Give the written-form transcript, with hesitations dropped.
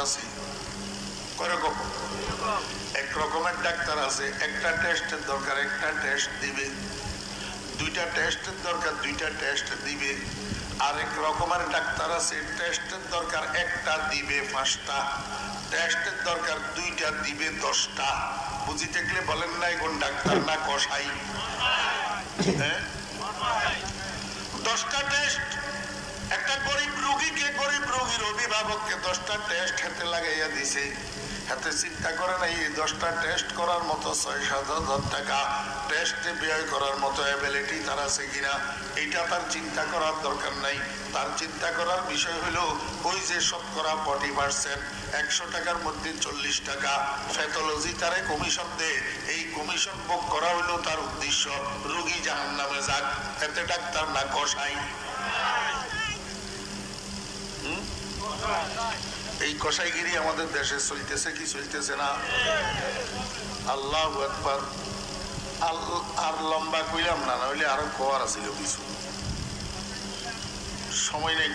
আছে কয়রকম? এক রকমের ডাক্তার আছে, একটা টেস্টের দরকার একটা টেস্ট দিবে, দুইটা টেস্টের দরকার দুইটা টেস্ট দিবে। আরেক রকমের ডাক্তার আছে, টেস্টের দরকার একটা দিবে 5টা, টেস্টের দরকার 2টা দিবে 10টা। বুঝি থাকলে বলেন না এখন ডাক্তার না কসাই? হ্যাঁ, 10টা টেস্ট। একটা গরিব রোগীকে, গরিব রোগীর অভিভাবককে 10টা টেস্ট হাতে লাগাইয়া দিছে। হাতে চিন্তা করে নাই 10টা টেস্ট করার মতো 6-7 হাজার টাকা টেস্টে ব্যয় করার মতো অ্যাবিলিটি তার আছে কিনা, এইটা তার চিন্তা করার দরকার নাই। তার চিন্তা করার বিষয় হলো ওই যে শতকরা 40%, 100 টাকার মধ্যে 40 টাকা প্যাথোলজি তারে কমিশন দেয়। এই কমিশন ভোগ করা হলো তার উদ্দেশ্য, রোগী জাহান্নামে যাক। এতে ডাক্তার না কসাই? এই কসাইগিরি আমাদের দেশে চলতেছে কি চলতেছে না? আল্লাহু আকবার। আর লম্বা কইলাম না, নইলে আরো কোয়ার আছিল কিছু, সময় নেই।